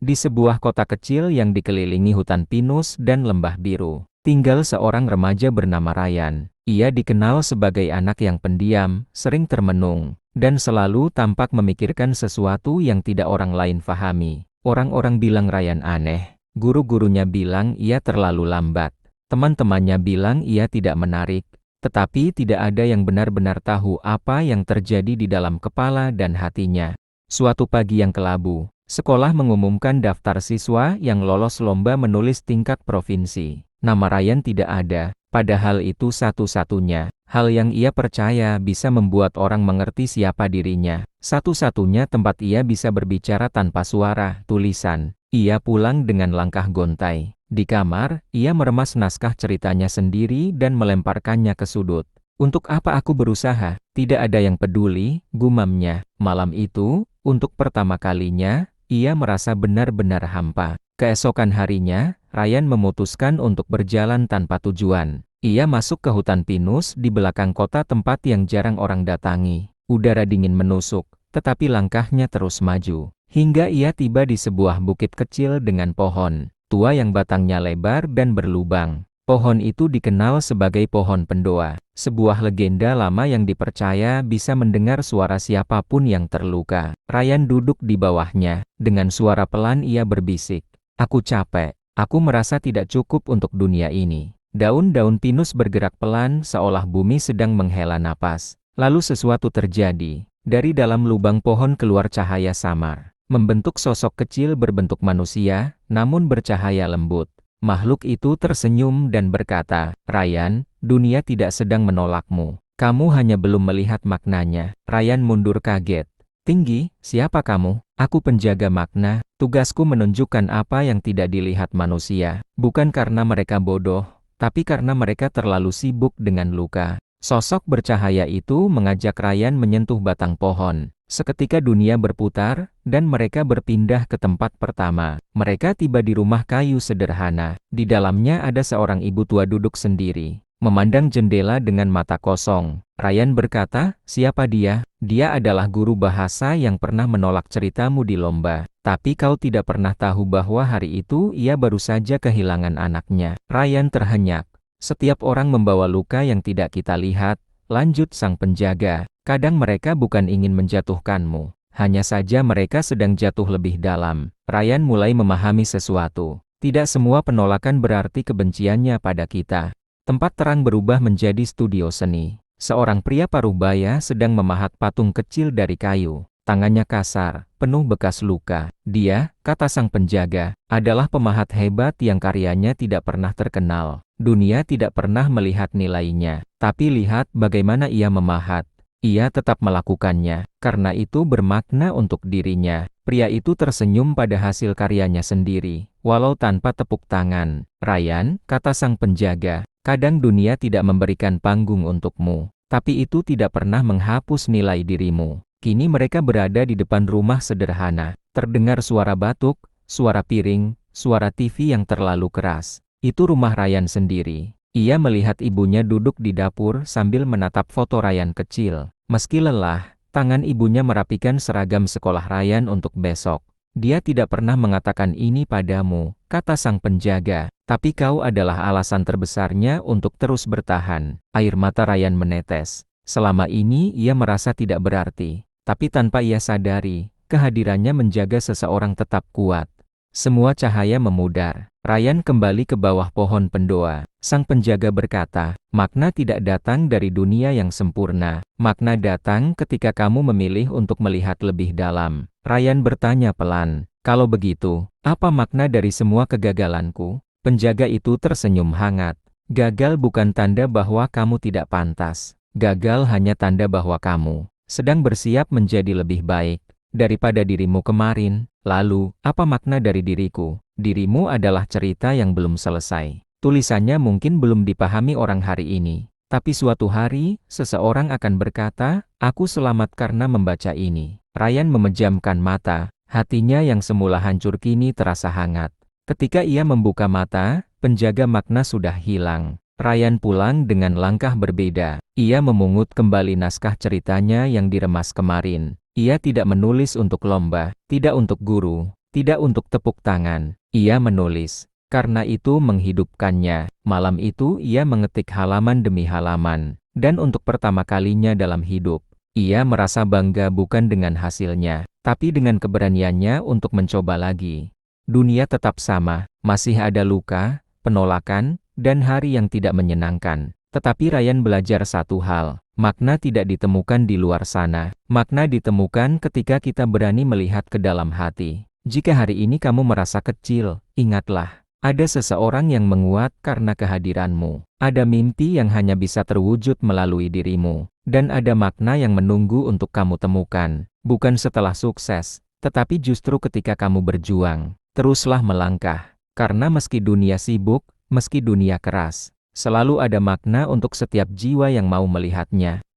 Di sebuah kota kecil yang dikelilingi hutan pinus dan lembah biru, tinggal seorang remaja bernama Ryan. Ia dikenal sebagai anak yang pendiam, sering termenung, dan selalu tampak memikirkan sesuatu yang tidak orang lain fahami. Orang-orang bilang Ryan aneh, guru-gurunya bilang ia terlalu lambat, teman-temannya bilang ia tidak menarik, tetapi tidak ada yang benar-benar tahu apa yang terjadi di dalam kepala dan hatinya. Suatu pagi yang kelabu, sekolah mengumumkan daftar siswa yang lolos lomba menulis tingkat provinsi. Nama Ryan tidak ada, padahal itu satu-satunya hal yang ia percaya bisa membuat orang mengerti siapa dirinya. Satu-satunya tempat ia bisa berbicara tanpa suara, tulisan. Ia pulang dengan langkah gontai. Di kamar, ia meremas naskah ceritanya sendiri dan melemparkannya ke sudut. Untuk apa aku berusaha? Tidak ada yang peduli, gumamnya. Malam itu, untuk pertama kalinya, ia merasa benar-benar hampa. Keesokan harinya, Ryan memutuskan untuk berjalan tanpa tujuan. Ia masuk ke hutan pinus di belakang kota tempat yang jarang orang datangi. Udara dingin menusuk, tetapi langkahnya terus maju. Hingga ia tiba di sebuah bukit kecil dengan pohon tua yang batangnya lebar dan berlubang. Pohon itu dikenal sebagai pohon pendoa, sebuah legenda lama yang dipercaya bisa mendengar suara siapapun yang terluka. Ryan duduk di bawahnya. Dengan suara pelan ia berbisik, "Aku capek. Aku merasa tidak cukup untuk dunia ini." Daun-daun pinus bergerak pelan seolah bumi sedang menghela napas. Lalu sesuatu terjadi. Dari dalam lubang pohon keluar cahaya samar, membentuk sosok kecil berbentuk manusia, namun bercahaya lembut. Makhluk itu tersenyum dan berkata, "Ryan, dunia tidak sedang menolakmu. Kamu hanya belum melihat maknanya." Ryan mundur kaget. "Tinggi, siapa kamu?" "Aku penjaga makna. Tugasku menunjukkan apa yang tidak dilihat manusia. Bukan karena mereka bodoh, tapi karena mereka terlalu sibuk dengan luka." Sosok bercahaya itu mengajak Ryan menyentuh batang pohon. Seketika dunia berputar, dan mereka berpindah ke tempat pertama. Mereka tiba di rumah kayu sederhana. Di dalamnya ada seorang ibu tua duduk sendiri, memandang jendela dengan mata kosong. Ryan berkata, "Siapa dia?" "Dia adalah guru bahasa yang pernah menolak ceritamu di lomba. Tapi kau tidak pernah tahu bahwa hari itu ia baru saja kehilangan anaknya." Ryan terhenyak. "Setiap orang membawa luka yang tidak kita lihat," lanjut sang penjaga. "Kadang mereka bukan ingin menjatuhkanmu, hanya saja mereka sedang jatuh lebih dalam." Ryan mulai memahami sesuatu. Tidak semua penolakan berarti kebenciannya pada kita. Tempat terang berubah menjadi studio seni. Seorang pria parubaya sedang memahat patung kecil dari kayu. Tangannya kasar, penuh bekas luka. "Dia," kata sang penjaga, "adalah pemahat hebat yang karyanya tidak pernah terkenal. Dunia tidak pernah melihat nilainya. Tapi lihat bagaimana ia memahat. Ia tetap melakukannya, karena itu bermakna untuk dirinya." Pria itu tersenyum pada hasil karyanya sendiri, walau tanpa tepuk tangan. "Ryan," kata sang penjaga, "kadang dunia tidak memberikan panggung untukmu, tapi itu tidak pernah menghapus nilai dirimu." Kini mereka berada di depan rumah sederhana. Terdengar suara batuk, suara piring, suara TV yang terlalu keras. Itu rumah Ryan sendiri. Ia melihat ibunya duduk di dapur sambil menatap foto Ryan kecil. Meski lelah, tangan ibunya merapikan seragam sekolah Ryan untuk besok. "Dia tidak pernah mengatakan ini padamu," kata sang penjaga, "tapi kau adalah alasan terbesarnya untuk terus bertahan." Air mata Ryan menetes. Selama ini ia merasa tidak berarti, tapi tanpa ia sadari, kehadirannya menjaga seseorang tetap kuat. Semua cahaya memudar. Ryan kembali ke bawah pohon pendoa. Sang penjaga berkata, "Makna tidak datang dari dunia yang sempurna. Makna datang ketika kamu memilih untuk melihat lebih dalam." Ryan bertanya pelan, "Kalau begitu, apa makna dari semua kegagalanku?" Penjaga itu tersenyum hangat. "Gagal bukan tanda bahwa kamu tidak pantas. Gagal hanya tanda bahwa kamu sedang bersiap menjadi lebih baik daripada dirimu kemarin." "Lalu, apa makna dari diriku?" "Dirimu adalah cerita yang belum selesai. Tulisannya mungkin belum dipahami orang hari ini. Tapi suatu hari, seseorang akan berkata, 'Aku selamat karena membaca ini.'" Ryan memejamkan mata. Hatinya yang semula hancur kini terasa hangat. Ketika ia membuka mata, penjaga makna sudah hilang. Ryan pulang dengan langkah berbeda. Ia memungut kembali naskah ceritanya yang diremas kemarin. Ia tidak menulis untuk lomba, tidak untuk guru, tidak untuk tepuk tangan. Ia menulis, karena itu menghidupkannya. Malam itu ia mengetik halaman demi halaman, dan untuk pertama kalinya dalam hidup, ia merasa bangga bukan dengan hasilnya, tapi dengan keberaniannya untuk mencoba lagi. Dunia tetap sama, masih ada luka, penolakan, dan hari yang tidak menyenangkan. Tetapi Ryan belajar satu hal, makna tidak ditemukan di luar sana. Makna ditemukan ketika kita berani melihat ke dalam hati. Jika hari ini kamu merasa kecil, ingatlah, ada seseorang yang menguat karena kehadiranmu. Ada mimpi yang hanya bisa terwujud melalui dirimu. Dan ada makna yang menunggu untuk kamu temukan. Bukan setelah sukses, tetapi justru ketika kamu berjuang. Teruslah melangkah. Karena meski dunia sibuk, meski dunia keras, selalu ada makna untuk setiap jiwa yang mau melihatnya.